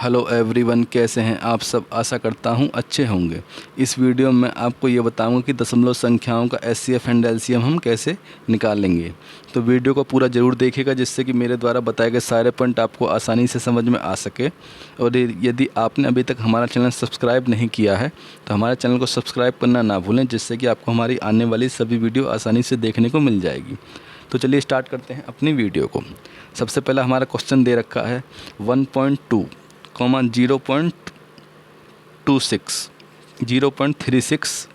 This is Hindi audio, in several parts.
हेलो एवरीवन, कैसे हैं आप सब। आशा करता हूं अच्छे होंगे। इस वीडियो में आपको ये बताऊंगा कि दशमलव संख्याओं का एचसीएफ एंड एलसीएम हम कैसे निकालेंगे। तो वीडियो को पूरा ज़रूर देखिएगा, जिससे कि मेरे द्वारा बताए गए सारे पॉइंट आपको आसानी से समझ में आ सके। और यदि आपने अभी तक हमारा चैनल सब्सक्राइब नहीं किया है तो हमारे चैनल को सब्सक्राइब करना ना भूलें, जिससे कि आपको हमारी आने वाली सभी वीडियो आसानी से देखने को मिल जाएगी। तो चलिए स्टार्ट करते हैं अपनी वीडियो को। सबसे पहला हमारा क्वेश्चन दे रखा है 1.2, 0.26, 0.36,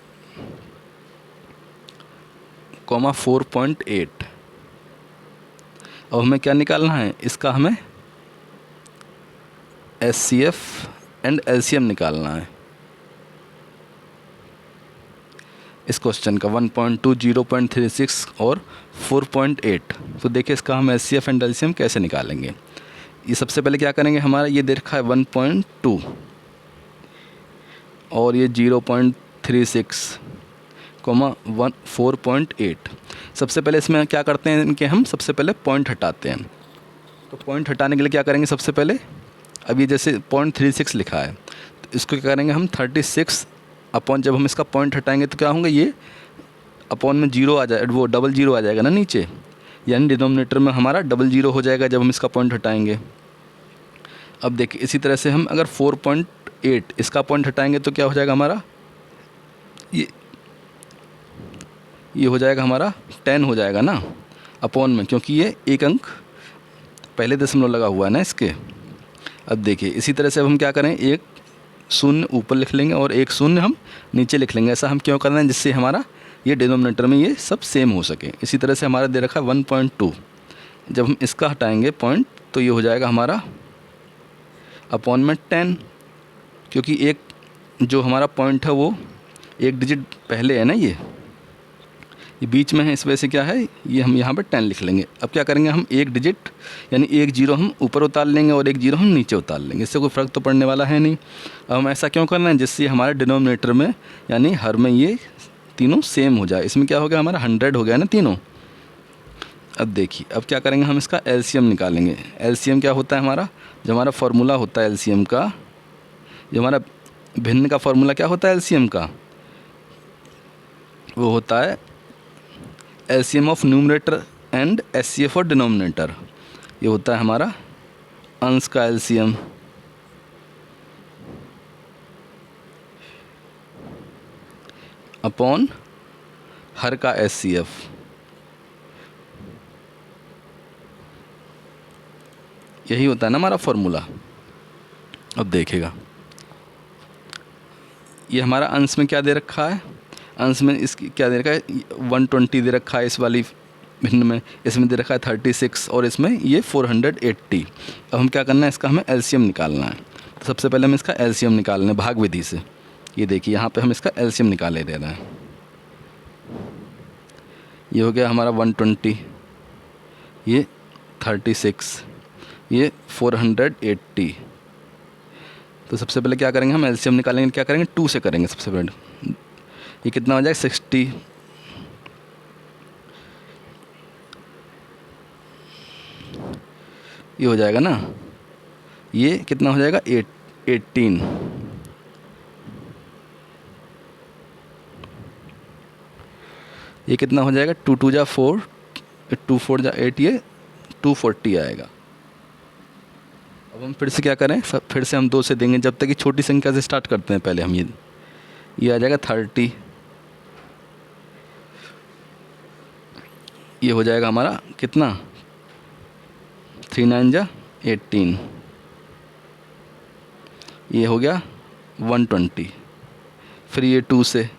4.8। अब हमें क्या निकालना है, इसका हमें एचसीएफ एंड एलसीएम निकालना है इस क्वेश्चन का। 1.2, 0.36 और 4.8। तो देखिए इसका हम एचसीएफ एंड एलसीएम कैसे निकालेंगे। ये सबसे पहले क्या करेंगे, हमारा ये दे रखा है 1.2 और ये 0.36, 4.8। सबसे पहले इसमें क्या करते हैं, इनके हम सबसे पहले पॉइंट हटाते हैं। तो पॉइंट हटाने के लिए क्या करेंगे, सबसे पहले अब ये जैसे 0.36 लिखा है तो इसको क्या करेंगे हम 36 अपॉन, जब हम इसका पॉइंट हटाएंगे तो क्या होंगे, ये अपॉन में जीरो आ जाए, वो डबल जीरो आ जाएगा ना नीचे, यानी डिनोमिनेटर में हमारा डबल जीरो हो जाएगा जब हम इसका पॉइंट हटाएंगे। अब देखिए इसी तरह से हम अगर 4.8 इसका पॉइंट हटाएंगे तो क्या हो जाएगा हमारा, ये हो जाएगा हमारा 10 हो जाएगा ना अपॉन में, क्योंकि ये एक अंक पहले दशमलव लगा हुआ है ना इसके। अब देखिए इसी तरह से अब हम क्या करें, एक शून्य ऊपर लिख लेंगे और एक शून्य हम नीचे लिख लेंगे। ऐसा हम क्यों कर रहे हैं, जिससे हमारा ये डिनोमिनेटर में ये सब सेम हो सके। इसी तरह से हमारा दे रखा है 1.2, जब हम इसका हटाएंगे पॉइंट तो ये हो जाएगा हमारा अपॉन में 10, क्योंकि एक जो हमारा पॉइंट है वो एक डिजिट पहले है ना, ये बीच में है, इस वजह से क्या है, ये हम यहाँ पर 10 लिख लेंगे। अब क्या करेंगे, हम एक डिजिट यानी एक जीरो हम ऊपर उतार लेंगे और एक जीरो हम नीचे उतार लेंगे। इससे कोई फ़र्क तो पड़ने वाला है नहीं। अब हम ऐसा क्यों करना है, जिससे हमारे डिनोमिनेटर में यानी हर में ये तीनों सेम हो जाए। इसमें क्या हो गया, हमारा 100 हो गया ना तीनों। अब देखिए अब क्या करेंगे, हम इसका एलसीएम निकालेंगे। एलसीएम क्या होता है हमारा, जो हमारा फार्मूला होता है एलसीएम का, जो हमारा भिन्न का फार्मूला क्या होता है एलसीएम का, वो होता है LCM of numerator and HCF of denominator. ये होता है हमारा अंश का एलसीएम अपॉन हर का एचसीएफ। यही होता है ना हमारा फॉर्मूला। अब देखिएगा ये हमारा अंश में क्या दे रखा है, अंश में इसकी क्या दे रखा है, 120 दे रखा है इस वाली भिन्न में, इसमें दे रखा है 36 और इसमें ये 480। अब हम क्या करना है, इसका हमें एलसीएम निकालना है। तो सबसे पहले हम इसका एलसीएम निकालना है भाग विधि से। ये देखिए यहाँ पे हम इसका एलसीएम निकाले दे रहे हैं। ये हो गया हमारा 120, ये 36, ये 480। तो सबसे पहले क्या करेंगे, हम एलसीएम निकालेंगे, क्या करेंगे 2 से करेंगे सबसे पहले। ये कितना हो जाएगा 60, ये हो जाएगा ना, ये कितना हो जाएगा 18, ये कितना हो जाएगा 2 2 जा 4, 2 4 जा 8, ये 240 आएगा। अब हम फिर से क्या करें, फिर से हम 2 से देंगे, जब तक कि छोटी संख्या से स्टार्ट करते हैं पहले हम। ये आ जाएगा 30, ये हो जाएगा हमारा कितना 3 9 जा 18, ये हो गया 120। फिर ये 2 से,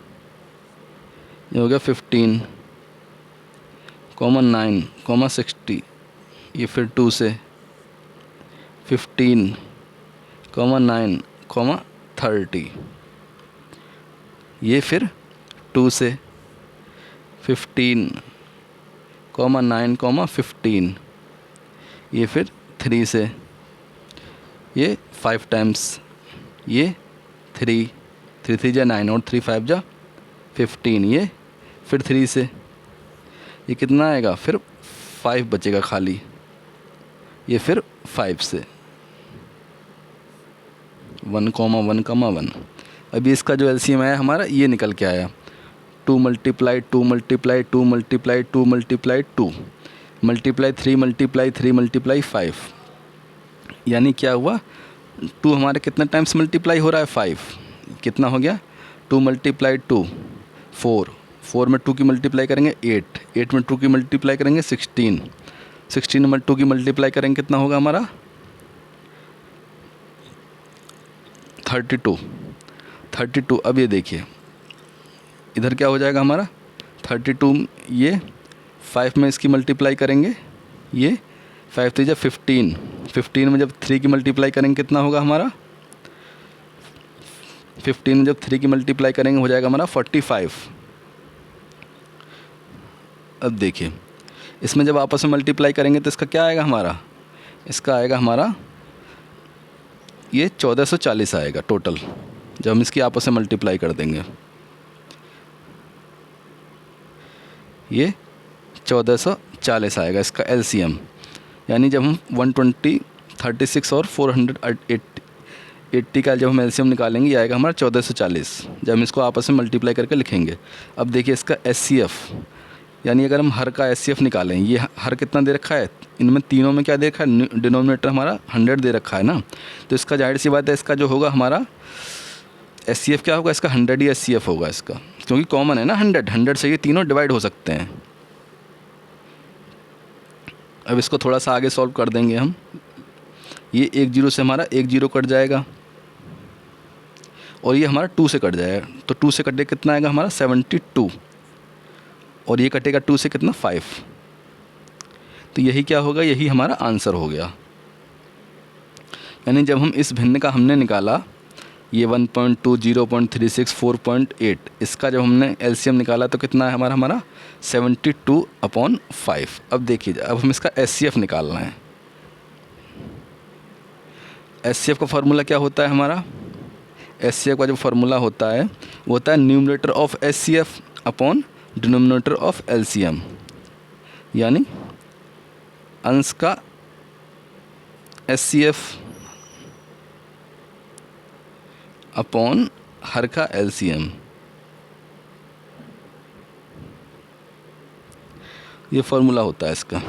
ये हो गया 15, 9, 60, ये फिर 2 से 15, 9, 30, ये फिर 2 से 15, 9, 15, ये फिर 3 से, ये 5 टाइम्स, ये 3 3 जा 9 और 3 5 जा 15, ये फिर 3 से, ये कितना आएगा, फिर 5 बचेगा खाली, ये फिर 5 से, 1,1,1। अभी इसका जो एलसीएम आया हमारा ये निकल के आया 2 multiply 2 multiply 2 multiply 2 multiply 2 multiply 3 multiply 3 multiply 5, यानी क्या हुआ 2 हमारे कितने टाइम्स मल्टीप्लाई हो रहा है 5, कितना हो गया 2 मल्टीप्लाई 2 4, 4 में 2 की मल्टीप्लाई करेंगे 8, 8 में 2 की मल्टीप्लाई करेंगे 16, 16 में 2 की मल्टीप्लाई करेंगे कितना होगा हमारा 32, 32। अब ये देखिए इधर क्या हो जाएगा हमारा 32, ये 5 में इसकी मल्टीप्लाई करेंगे, ये 5 3 15, 15 में जब 3 की मल्टीप्लाई करेंगे कितना होगा हमारा 15 में जब 3 की मल्टीप्लाई करेंगे हो जाएगा हमारा 45। अब देखिए इसमें जब आपस में मल्टीप्लाई करेंगे तो इसका क्या आएगा हमारा, इसका आएगा हमारा ये 1440 आएगा टोटल, जब हम इसकी आपस में मल्टीप्लाई कर देंगे ये 1440 आएगा इसका एलसीएम। यानी जब हम 120, 36 और 480 का जब हम एलसीएम निकालेंगे ये आएगा हमारा 1440, जब हम इसको आपस में मल्टीप्लाई करके लिखेंगे। अब देखिए इसका एचसीएफ, यानी अगर हम हर का एचसीएफ निकालें, ये हर कितना दे रखा है, इनमें तीनों में क्या दे रखा है, डिनोमिनेटर हमारा 100 दे रखा है ना, तो इसका जाहिर सी बात है इसका जो होगा हमारा एचसीएफ क्या होगा, इसका 100 ही एचसीएफ होगा इसका, क्योंकि कॉमन है ना 100, 100 से ये तीनों डिवाइड हो सकते हैं। अब इसको थोड़ा सा आगे सॉल्व कर देंगे हम, ये 1 0 से हमारा 1 0 कट जाएगा और ये हमारा 2 से कट जाएगा, तो 2 से कटे कितना आएगा हमारा 72, और ये कटेगा 2 से कितना 5, तो यही क्या होगा, यही हमारा आंसर हो गया। यानी जब हम इस भिन्न का हमने निकाला ये 1.2, 0.36, 4.8, इसका जब हमने एलसीएम निकाला तो कितना है हमारा 72/5। अब देखिए अब हम इसका एचसीएफ निकालना है। एचसीएफ का फार्मूला क्या होता है हमारा, एचसीएफ का जो फार्मूला होता है वो होता है numerator of HCF upon denominator of LCM, यानी अंश का एचसीएफ अपॉन हर का एलसीएम। ये फार्मूला होता है इसका।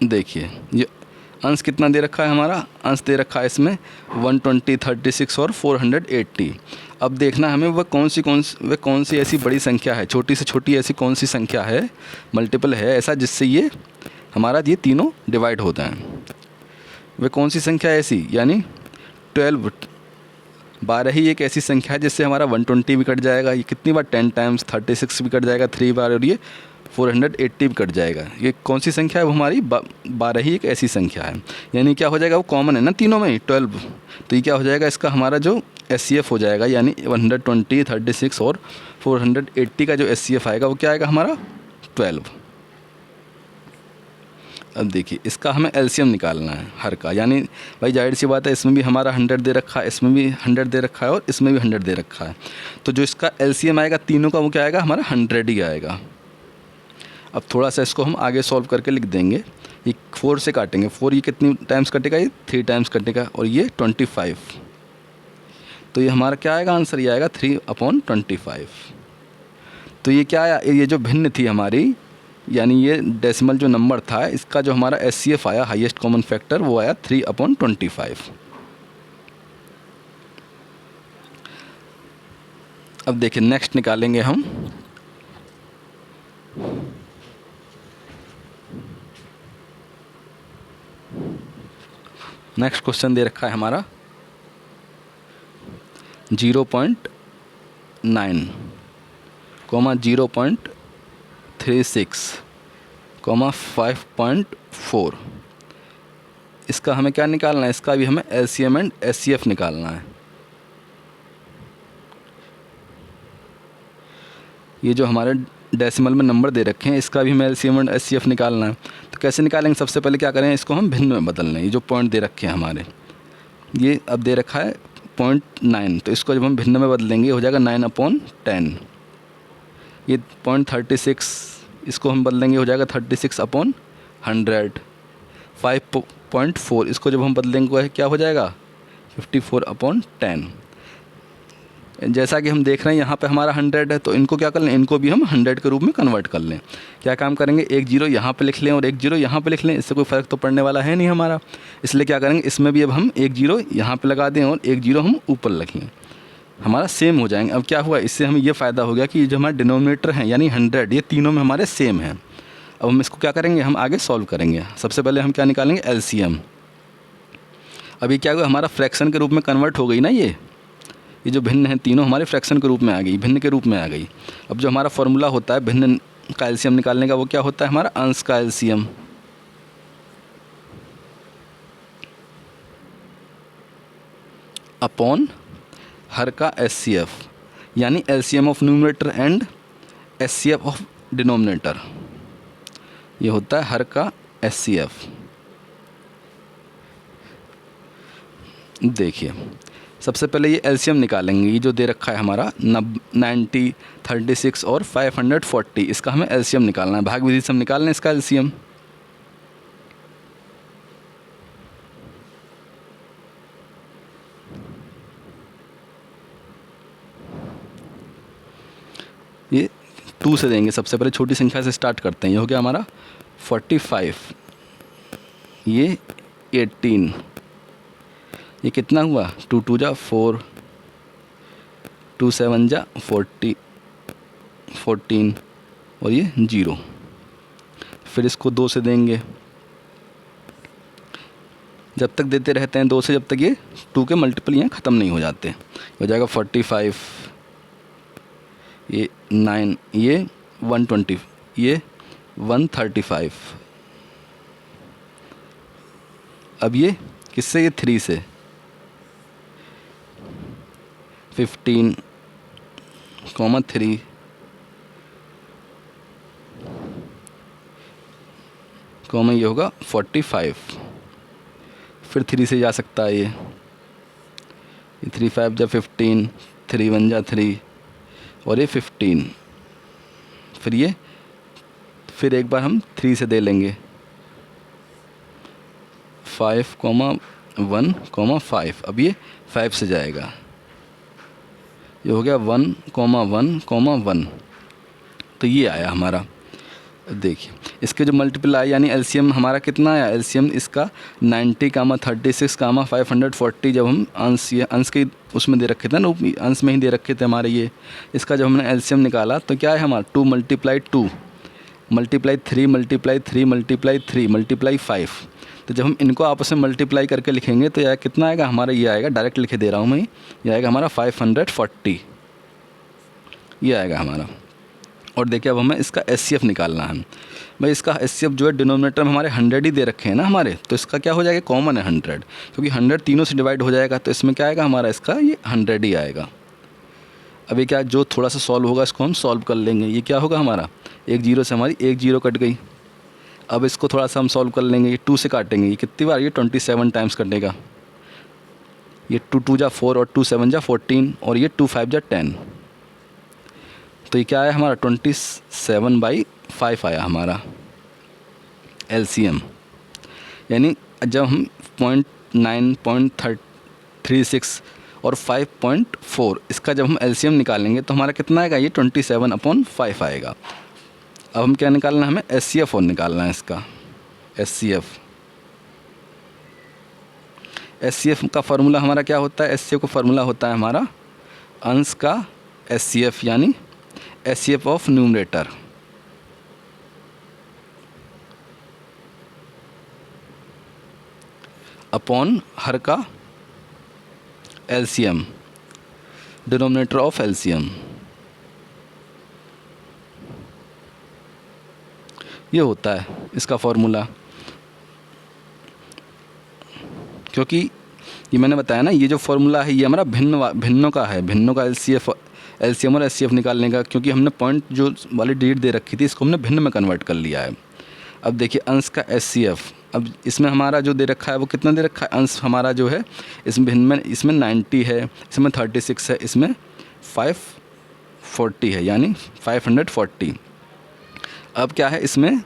देखिए ये अंश कितना दे रखा है हमारा, अंश दे रखा है इसमें 120, 36 और 480। अब देखना हमें वह कौन सी ऐसी बड़ी संख्या है, छोटी से छोटी ऐसी कौन सी संख्या है, मल्टीपल है ऐसा जिससे ये हमारा ये तीनों डिवाइड होता है। वह कौन सी संख्या है ऐसी, यानी 12 ही एक ऐसी संख्या है जिससे हमारा 120 भी कट जाएगा, ये कितनी बार 10 टाइम्स, 36 भी कट जाएगा 3 बार, और ये 480 भी कट जाएगा। ये कौन सी संख्या है, वो हमारी 12 ही एक ऐसी संख्या है। यानी क्या हो जाएगा, वो कॉमन है ना तीनों में 12, तो ये क्या हो जाएगा इसका हमारा जो एचसीएफ हो जाएगा, यानी 120, 36 और 480 का जो एचसीएफ आएगा वो क्या आएगा हमारा 12। अब देखिए इसका हमें एलसीएम निकालना है हर का, यानी भाई जाहिर सी बात है इसमें भी हमारा 100 दे रखा है, इसमें भी 100 दे रखा है और इसमें भी 100 दे रखा है, तो जो इसका एलसीएम आएगा तीनों का वो क्या आएगा हमारा 100 ही आएगा। अब थोड़ा सा इसको हम आगे सॉल्व करके लिख देंगे। ये 4 से काटेंगे, 4 ये कितनी टाइम्स कटेगा, ये 3 टाइम्स कटेगा, और ये 25, तो ये हमारा क्या आएगा आंसर, ये आएगा 3/25। तो ये क्या आया, ये जो भिन्न थी हमारी, यानी ये डेसिमल जो नंबर था इसका जो हमारा एचसीएफ आया हाईएस्ट कॉमन फैक्टर वो आया 3/25। अब देखिए नेक्स्ट निकालेंगे हम। नेक्स्ट क्वेश्चन दे रखा है हमारा 0.9, 0.36, 5.4। इसका हमें क्या निकालना है, इसका भी हमें एलसीएम एंड एचसीएफ निकालना है। ये जो हमारे डेसिमल में नंबर दे रखे हैं इसका भी हमें एलसीएम एंड एचसीएफ निकालना है। तो कैसे निकालेंगे, सबसे पहले क्या करें, इसको हम भिन्न में बदल लें। ये जो पॉइंट दे रखे हैं हमारे, ये अब दे रखा है 0.9, तो इसको जब हम भिन्न में बदलेंगे हो जाएगा 9/10। ये 0.36 इसको हम बदलेंगे हो जाएगा 36/100। 5.4, इसको जब हम बदलेंगे क्या हो जाएगा 54/10। जैसा कि हम देख रहे हैं यहाँ पे हमारा 100 है, तो इनको क्या कर लें, इनको भी हम 100 के रूप में कन्वर्ट कर लें। क्या काम करेंगे, एक जीरो यहाँ पे लिख लें और एक जीरो यहाँ पे लिख लें, इससे कोई फ़र्क तो पड़ने वाला है नहीं हमारा। इसलिए क्या करेंगे, इसमें भी अब हम एक जीरो यहाँ पे लगा दें और एक जीरो हम ऊपर लिखें, हमारा सेम हो जाएंगे। अब क्या हुआ, इससे हमें ये फ़ायदा हो गया कि जो हमारे डिनोमिनेटर हैं यानी 100, ये तीनों में हमारे सेम हैं। अब हम इसको क्या करेंगे, हम आगे सॉल्व करेंगे। सबसे पहले हम क्या निकालेंगे, एलसीएम। अभी क्या हुआ, हमारा फ्रैक्शन के रूप में कन्वर्ट हो गई ना, ये जो भिन्न हैं तीनों हमारे फ्रैक्शन के रूप में आ गई, भिन्न के रूप में आ गई। अब जो हमारा फॉर्मूला होता है भिन्न का एलसीएम निकालने का, वो क्या होता है, हमारा अंश का एलसीएम। अपॉन हर का एचसीएफ, यानी LCM of numerator and HCF of denominator, ये होता है हर का एचसीएफ। देखिए सबसे पहले ये एलसीएम निकालेंगे, ये जो दे रखा है हमारा 90, 36 और 540, इसका हमें एलसीएम निकालना है। भाग विधि से हम निकाल लें इसका एलसीएम। ये 2 से देंगे, सबसे पहले छोटी संख्या से स्टार्ट करते हैं। ये हो गया हमारा 45, ये 18, ये कितना हुआ 2 2 जा 4, 2 7 जा 14 और ये 0। फिर इसको 2 से देंगे, जब तक देते रहते हैं 2 से, जब तक ये 2 के मल्टीपल यहाँ ख़त्म नहीं हो जाते। हो जाएगा 45, ये 9, ये 120, ये 135। अब ये किससे, ये 3 से 15, 3, ये होगा 45। फिर 3 से जा सकता है ये 3 5 जा 15, 3 1 जा 3 और ये 15। फिर एक बार हम 3 से दे लेंगे, 5, 1, 5। अब ये 5 से जाएगा, ये हो गया 1, 1, 1। तो ये आया हमारा। देखिए इसके जो मल्टीप्लाई यानी एलसीएम हमारा कितना आया, एलसीएम इसका 90, 36, 540। जब हम अंश के उसमें दे रखे थे ना, अंश में ही दे रखे थे हमारे ये, इसका जब हमने एलसीएम निकाला तो क्या है हमारा 2 × 2 × 3 × 3 × 5। तो जब हम इनको आपस में मल्टीप्लाई करके लिखेंगे तो यह कितना आएगा हमारा, ये आएगा, डायरेक्ट लिखे दे रहा हूँ मैं, ये आएगा हमारा 540, ये आएगा हमारा। और देखिए अब हमें इसका एचसीएफ निकालना है। भाई इसका एचसीएफ जो है डिनोमिनेटर में हमारे 100 ही दे रखे हैं ना हमारे, तो इसका क्या हो जाएगा, कॉमन है 100, क्योंकि 100 तीनों से डिवाइड हो जाएगा, तो इसमें क्या आएगा हमारा, इसका ये 100 ही आएगा। अभी क्या जो थोड़ा सा सॉल्व होगा इसको हम सॉल्व कर लेंगे। ये क्या होगा हमारा, एक जीरो से हमारी एक जीरो कट गई। अब इसको थोड़ा सा हम सॉल्व कर लेंगे, ये 2 से काटेंगे, ये कितनी बार, ये 27 टाइम्स कटेगा। ये 2 2 जा 4 और 2 7 जा 14 और ये 2 5 जा 10। तो ये क्या आया हमारा 27/5 आया हमारा एलसीएम। यानी जब हम 0.9, 0.36 और 5.4 इसका जब हम एलसीएम निकालेंगे तो हमारा कितना आएगा, ये 27/5 आएगा। अब हम क्या निकालना है, हमें एचसीएफ और निकालना है इसका, एचसीएफ का फार्मूला हमारा क्या होता है, एचसीएफ का फार्मूला होता है हमारा अंश का एचसीएफ यानी HCF of numerator upon her का एलसीएम, डिनोमिनेटर ऑफ एलसीएम। ये होता है इसका फॉर्मूला। क्योंकि ये मैंने बताया ना, ये जो फॉर्मूला है ये हमारा भिन्नों का है, भिन्नों का एलसीएम और एचसीएफ निकालने का। क्योंकि हमने पॉइंट जो वाली डिजिट दे रखी थी इसको हमने भिन्न में कन्वर्ट कर लिया है। अब देखिए अंश का एचसीएफ, अब इसमें हमारा जो दे रखा है वो कितना दे रखा है, अंश हमारा जो है इसमें भिन्न में, इसमें 90 है, इसमें 36 है, इसमें 540 है यानी 540। अब क्या है इसमें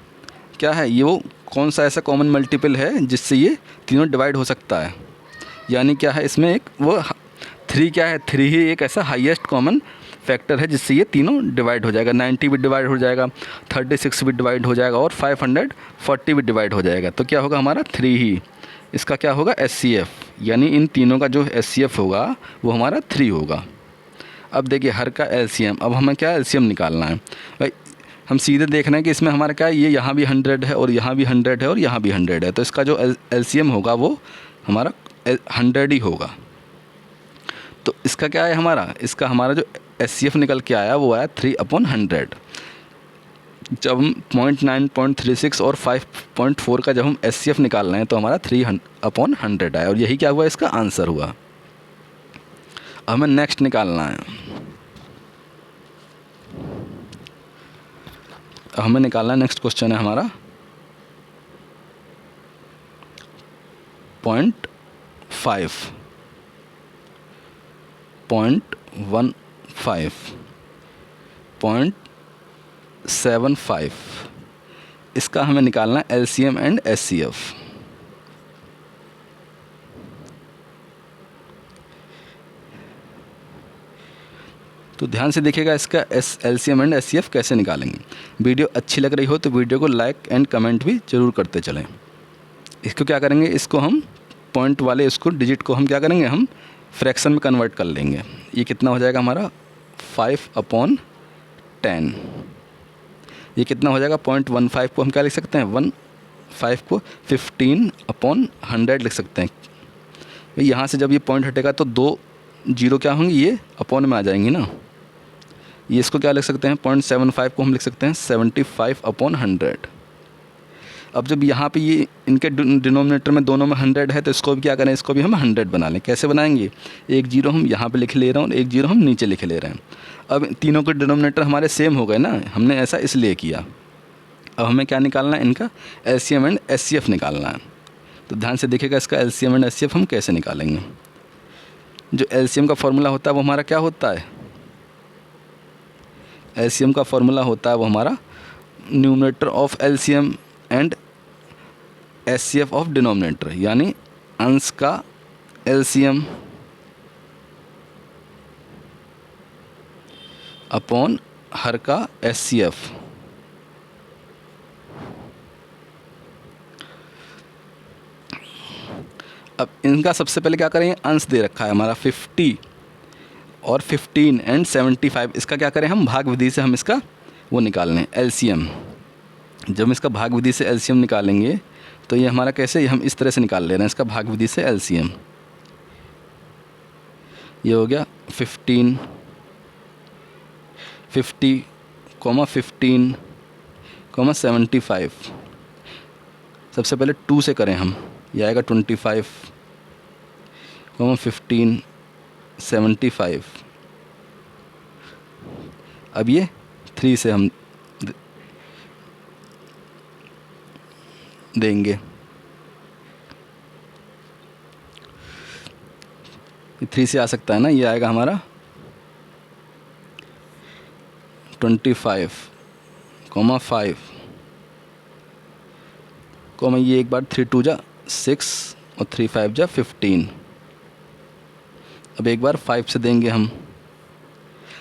क्या है, ये वो कौन सा ऐसा कॉमन मल्टीपल है जिससे ये तीनों डिवाइड हो सकता है। यानी क्या है इसमें एक वो 3 क्या है, 3 ही एक ऐसा हाईएस्ट कॉमन फैक्टर है जिससे ये तीनों डिवाइड हो जाएगा। 90 भी डिवाइड हो जाएगा, 36 भी डिवाइड हो जाएगा और 540 भी डिवाइड हो जाएगा। तो क्या होगा हमारा 3 ही, इसका क्या होगा HCF, यानी इन तीनों का जो HCF होगा वो हमारा 3 होगा। अब देखिए हर का LCM, अब हमें क्या LCM निकालना है भाई। हम सीधे देख रहे हैं कि इसमें हमारा क्या है, ये यहाँ भी 100 है और यहाँ भी 100 है और यहाँ भी 100 है, तो इसका जो LCM होगा वो हमारा 100 ही होगा। तो इसका क्या है हमारा, इसका हमारा जो HCF निकल के आया वो आया 3/100। जब हम 0.9.36 और 5.4 का जब हम HCF निकाल रहे हैं तो हमारा 3/100 आया, और यही क्या हुआ, इसका आंसर हुआ। अब हमें नेक्स्ट निकालना है। अब हमें निकालना है, नेक्स्ट क्वेश्चन है हमारा 0.5, 0.15, 0.75, इसका हमें निकालना है LCM एंड HCF। तो ध्यान से देखिएगा इसका LCM एंड HCF कैसे निकालेंगे। वीडियो अच्छी लग रही हो तो वीडियो को लाइक एंड कमेंट भी ज़रूर करते चलें। इसको क्या करेंगे, इसको हम पॉइंट वाले इसको डिजिट को हम क्या करेंगे, हम फ्रैक्शन में कन्वर्ट कर लेंगे। ये कितना हो जाएगा हमारा 5/10। ये कितना हो जाएगा 0.15 को हम क्या लिख सकते हैं, 15 को 15/100 लिख सकते हैं। भाई यहाँ से जब ये पॉइंट हटेगा तो 2 जीरो क्या होंगी, ये अपॉन में आ जाएंगी ना। ये इसको क्या लिख सकते हैं, 0.75 को हम लिख सकते हैं 75/100। अब जब यहाँ पे ये इनके डिनोमिनेटर में दोनों में 100 है तो इसको भी क्या करें, इसको भी हम 100 बना लें। कैसे बनाएंगे, 1 जीरो हम यहाँ पे लिख ले रहे हैं और 1 जीरो हम नीचे लिख ले रहे हैं। अब तीनों के डिनोमिनेटर हमारे सेम हो गए ना, हमने ऐसा इसलिए किया। अब हमें क्या निकालना है, इनका LCM एंड HCF निकालना है। तो ध्यान से देखिएगा इसका LCM एंड HCF हम कैसे निकालेंगे। जो LCM का फॉर्मूला होता है वो हमारा क्या होता है, LCM का फॉर्मूला होता है वो हमारा numerator of LCM and HCF of denominator, यानी अंश का LCM अपॉन हर का HCF। अब इनका सबसे पहले क्या करें, अंश दे रखा है हमारा 50 और 15 एंड 75, इसका क्या करें हम भाग विधि से हम इसका वो निकाल लें LCM। जब हम इसका भाग विधि से LCM निकालेंगे तो ये हमारा कैसे, हम इस तरह से निकाल ले रहे हैं इसका भाग विधि से LCM। ये हो गया 50, 15, 75। सबसे पहले 2 से करें हम, ये आएगा 25, 15, 75। अब ये 3 से हम देंगे, 3 से आ सकता है ना, ये आएगा हमारा 25, 5, ये एक बार 3 2 जा 6 और 3 5 जा 15। अब एक बार 5 से देंगे हम।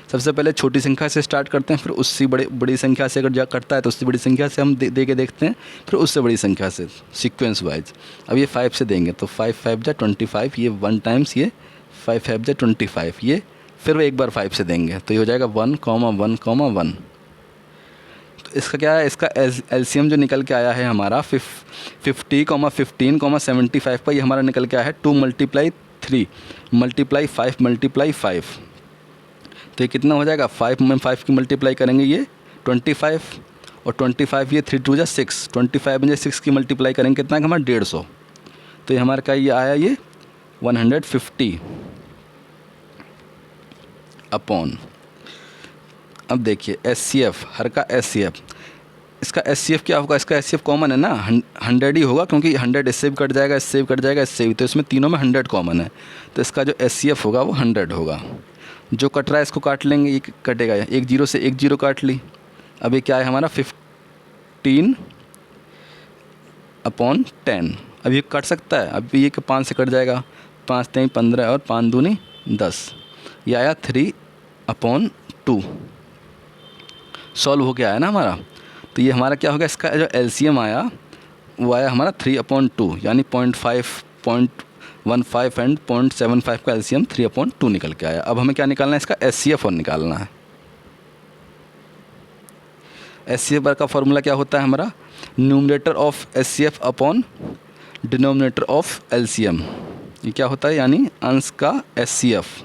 सबसे पहले छोटी संख्या से स्टार्ट करते हैं, फिर उससे बड़ी संख्या से अगर जा करता है तो उससे बड़ी संख्या से हम दे के देखते हैं, फिर उससे बड़ी संख्या से सीक्वेंस वाइज। अब ये 5 से देंगे तो 5 5 जा 25, ये 1 टाइम्स, ये 5 5 जा 25, ये फिर एक बार 5 से देंगे तो ये हो जाएगा 1, 1, 1। तो इसका क्या है, इसका LCM जो निकल के आया है हमारा 50, 15, 75 का, ये हमारा निकल के आया है 2 × 3 × 5 × 5। तो ये कितना हो जाएगा, 5 में 5 की मल्टीप्लाई करेंगे ये 25, और 25 ये 3 2 जा 6, 25 में 6 की मल्टीप्लाई करेंगे कितना है हमारा 150। तो ये हमारा क्या ये आया, ये 150 अपॉन। अब देखिए HCF, हर का HCF, इसका HCF क्या होगा, इसका HCF कॉमन है ना, 100 ही होगा, क्योंकि 100 इससे भी कट जाएगा, इससे भी कट जाएगा, इससे भी, तो इसमें तीनों में 100 कॉमन है। तो इसका जो HCF होगा वो 100 होगा। जो कट रहा है इसको काट लेंगे, ये कटेगा, 1 जीरो से 1 जीरो काट ली। अब ये क्या है हमारा 15 अपॉन 10। अब ये कट सकता है, अब ये 5 से कट जाएगा, 5 3 15 और 5 दूनी 10। ये आया 3/2। सॉल्व हो गया है ना हमारा। तो ये हमारा क्या हो गया, इसका जो एलसीएम आया वो आया हमारा 3/2, यानी 0.5, 0.15 एंड 0.75 का एलसीएम 3/2 निकल के आया। अब हमें क्या निकालना है, इसका एचसीएफ और निकालना है। एचसीएफ का फॉर्मूला क्या होता है हमारा, numerator of HCF upon denominator of LCM. ये क्या होता है, यानी अंश का एचसीएफ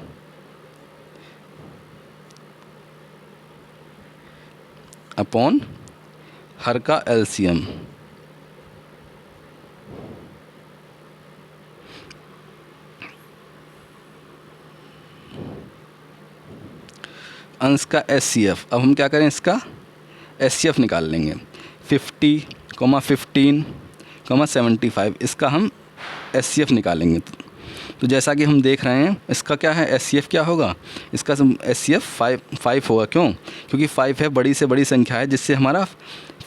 अपॉन हर का एलसीएम। अंश का एचसीएफ। अब हम क्या करें, इसका एचसीएफ निकाल लेंगे। 50, 15, 75, इसका हम एचसीएफ निकालेंगे। तो जैसा कि हम देख रहे हैं, इसका क्या है, एचसीएफ क्या होगा, इसका एचसीएफ 5 होगा। क्यों, क्योंकि 5 है, बड़ी से बड़ी संख्या है, जिससे हमारा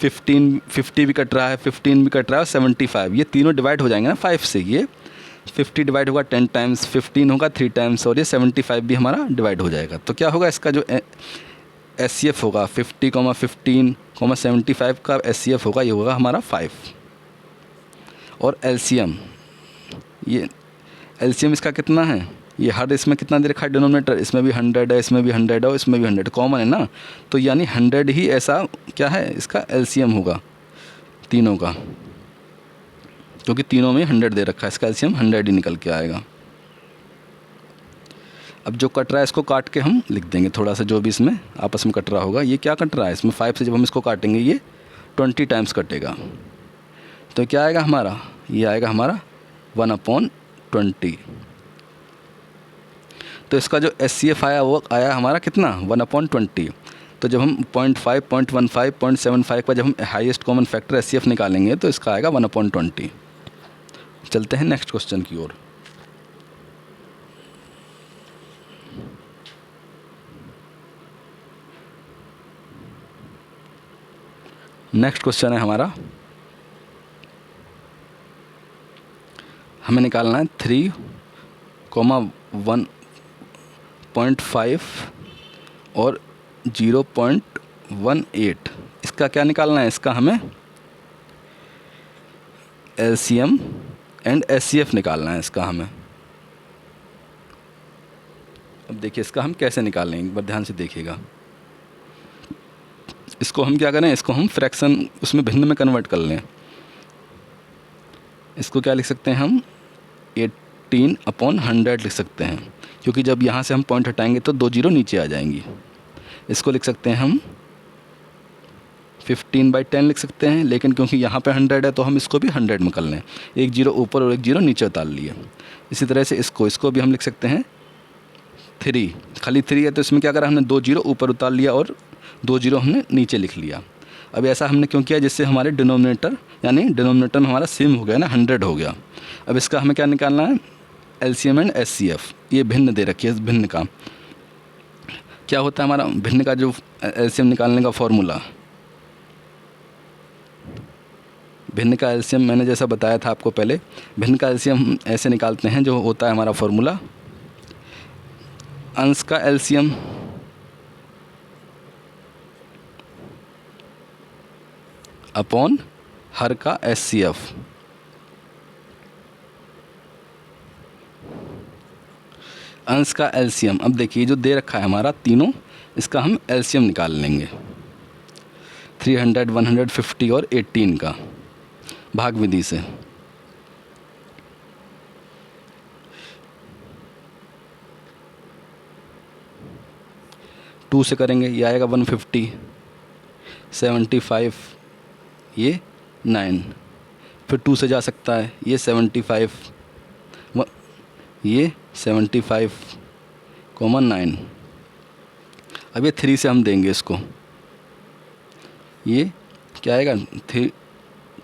50 भी कट रहा है, 15 भी कट रहा है, 75, ये तीनों डिवाइड हो जाएंगे ना 5 से। ये 50 डिवाइड होगा 10 टाइम्स, 15 होगा 3 टाइम्स, और ये 75 भी हमारा डिवाइड हो जाएगा। तो क्या होगा, इसका जो एचसीएफ होगा 50, 15, 75 का एचसीएफ होगा, ये होगा हमारा 5। और एलसीएम, ये एलसीएम इसका कितना है, ये हर इसमें कितना दे रखा है डिनोमिनेटर, इसमें भी 100 है, इसमें भी 100 है, और इसमें भी 100 कॉमन है ना। तो यानी 100 ही ऐसा क्या है, इसका एलसीएम होगा तीनों का, क्योंकि तीनों में 100 दे रखा है, इसका एलसीएम 100 ही निकल के आएगा। अब जो कट रहा है इसको काट के हम लिख देंगे थोड़ा सा, जो भी इसमें आपस में कट रहा होगा। ये क्या कट रहा है, इसमें 5 से जब हम इसको काटेंगे ये 20 टाइम्स कटेगा। तो क्या आएगा हमारा, ये आएगा हमारा 1/20। तो इसका जो एचसीएफ आया वो आया हमारा कितना, 1/20। तो जब हम 0.5, 0.15, 0.75 का जब हम हाईएस्ट कॉमन फैक्टर एचसीएफ निकालेंगे तो इसका आएगा 1/20। चलते हैं नेक्स्ट क्वेश्चन की ओर। नेक्स्ट क्वेश्चन है हमारा, हमें निकालना है 3,1.5 और 0.18। इसका क्या निकालना है, इसका हमें एलसीएम एंड एचसीएफ निकालना है इसका हमें। अब देखिए इसका हम कैसे निकालेंगे, एक बार ध्यान से देखिएगा। इसको हम क्या करें, इसको हम फ्रैक्शन उसमें भिन्न में कन्वर्ट कर लें। इसको क्या लिख सकते हैं हम, 18/100 लिख सकते हैं, क्योंकि जब यहाँ से हम पॉइंट हटाएंगे तो 2 जीरो नीचे आ जाएंगी। इसको लिख सकते हैं हम 15/10 लिख सकते हैं, लेकिन क्योंकि यहाँ पे 100 है तो हम इसको भी 100 में कर लें, 1 जीरो ऊपर और 1 जीरो नीचे उतार लिए। इसी तरह से इसको भी हम लिख सकते हैं 3, खाली 3 है तो इसमें क्या करा हमने, 2 जीरो ऊपर उतार लिया और 2 जीरो हमने नीचे लिख लिया। अब ऐसा हमने क्यों किया, जिससे हमारे डिनोमिनेटर यानी डिनोमिनेटर में हमारा सेम हो गया ना, 100 हो गया। अब इसका हमें क्या निकालना है, एलसीएम एंड एचसीएफ। ये भिन्न दे रखी है, इस भिन्न का क्या होता है हमारा, भिन्न का जो एलसीएम निकालने का फॉर्मूला, भिन्न का एलसीएम मैंने जैसा बताया था आपको पहले, भिन्न का एलसीएम ऐसे निकालते हैं, जो होता है हमारा फॉर्मूला, अंश का एलसीएम अपॉन हर का एचसीएफ। अंश का एलसीएम, अब देखिए जो दे रखा है हमारा तीनों, इसका हम एलसीएम निकाल लेंगे। 300, 150 और 18 का भाग विधि से। टू से करेंगे, ये आएगा 150, 75, ये 9, फिर 2 से जा सकता है, ये 75, ये 75, 9। अब ये 3 से हम देंगे इसको, ये क्या आएगा,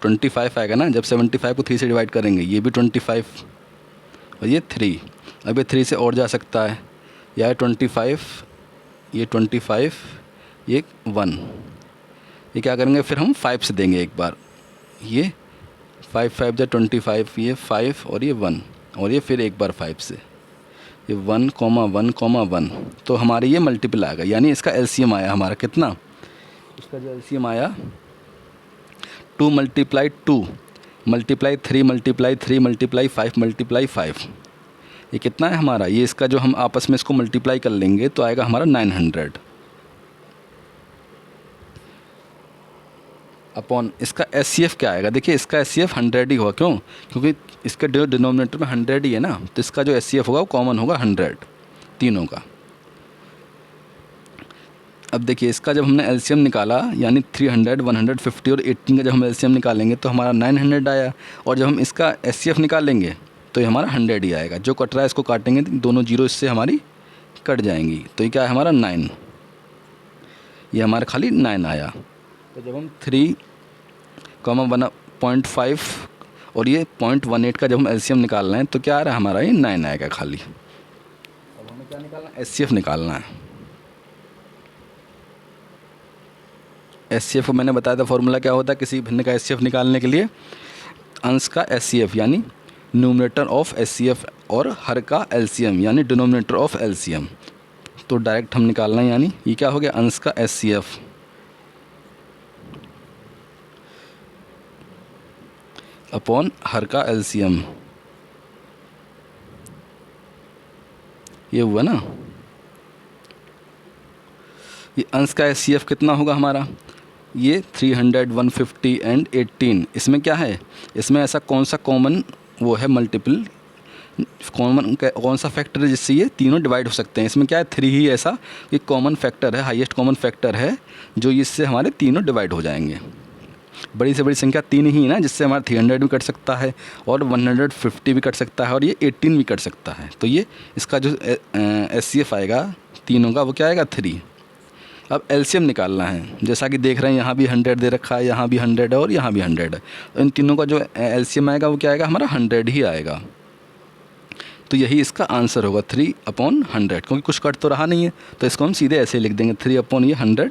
25 आएगा ना, जब 75 को 3 से डिवाइड करेंगे, ये भी 25 और ये 3। अब ये 3 से और जा सकता है, यह 25, ये 25, ये 1। ये क्या करेंगे, फिर हम 5 से देंगे एक बार, ये 5 5 जा 25, ये 5 और ये 1 और ये फिर एक बार 5 से, ये 1 1 1, तो हमारी ये मल्टीपल आएगा, यानी इसका एलसीएम आया हमारा कितना, इसका जो एलसीएम आया 2 × 2 × 3 × 3 × 5 × 5, ये कितना है हमारा, ये इसका जो हम आपस में इसको मल्टीप्लाई कर लेंगे तो आएगा हमारा 900 अपॉन इसका एचसीएफ क्या आएगा। देखिए इसका एचसीएफ 100 ही होगा, क्यों, क्योंकि इसके डिनोमिनेटर में 100 ही है ना, तो इसका जो एचसीएफ होगा वो कॉमन होगा 100 तीनों का। अब देखिए इसका जब हमने एलसीएम निकाला, यानी 300 150 और 18 का जब हम एलसीएम निकालेंगे तो हमारा 900 आया, और जब हम इसका एचसीएफ निकालेंगे तो ये हमारा 100 ही आएगा। जो कट रहा है इसको काटेंगे, दोनों जीरो इससे हमारी कट जाएंगी, तो ये क्या है हमारा 9, ये हमारा खाली 9 आया। तो जब हम 3, 1.5 और ये 0.18 का जब हम एलसीएम निकाल रहे हैं तो क्या आ रहा है हमारा, ये 9 आएगा खाली। अब हमें क्या निकालना है, एचसीएफ निकालना है। एचसीएफ को मैंने बताया था फॉर्मूला क्या होता है किसी भिन्न का एचसीएफ निकालने के लिए, अंश का एचसीएफ यानी न्यूमरेटर ऑफ एचसीएफ और हर का एलसीएम यानी डिनोमिनेटर ऑफ एलसीएम। तो डायरेक्ट हम निकालना है, यानी ये क्या हो गया, अंश का एचसीएफ अपॉन हर का एलसीएम, ये हुआ ना। ये अंश का एचसीएफ कितना होगा हमारा, ये 300 150 एंड 18। इसमें क्या है, इसमें ऐसा कौन सा कॉमन वो है मल्टीपल, कौन सा फैक्टर है जिससे ये तीनों डिवाइड हो सकते हैं। इसमें क्या है 3 ही ऐसा कि कॉमन फैक्टर है, हाईएस्ट कॉमन फैक्टर है जो इससे हमारे तीनों डिवाइड हो जाएंगे। बड़ी से बड़ी संख्या 3 ही है ना, जिससे हमारा 300 भी कट सकता है और 150 भी कट सकता है और ये 18 भी कट सकता है। तो ये इसका जो एचसीएफ आएगा तीनों का वो क्या आएगा 3। अब एलसीएम निकालना है, जैसा कि देख रहे हैं यहाँ भी 100 दे रखा है, यहाँ भी 100 है और यहाँ भी 100 है। तो इन तीनों का जो एलसीएम आएगा वो क्या आएगा हमारा 100 ही आएगा। तो यही इसका आंसर होगा 3/100, क्योंकि कुछ कट तो रहा नहीं है तो इसको हम सीधे ऐसे लिख देंगे 3/100,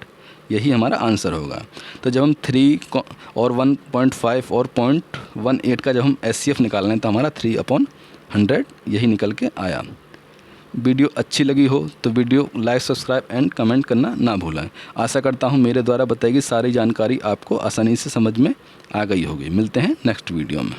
यही हमारा आंसर होगा। तो जब हम 3 और 1.5 और 0.18 का जब हम एचसीएफ निकाल लें तो हमारा 3/100 यही निकल के आया। वीडियो अच्छी लगी हो तो video like subscribe and comment करना ना भूलें। आशा करता हूँ मेरे द्वारा बताई गई सारी जानकारी आपको आसानी से समझ में आ गई होगी। मिलते हैं नेक्स्ट वीडियो में।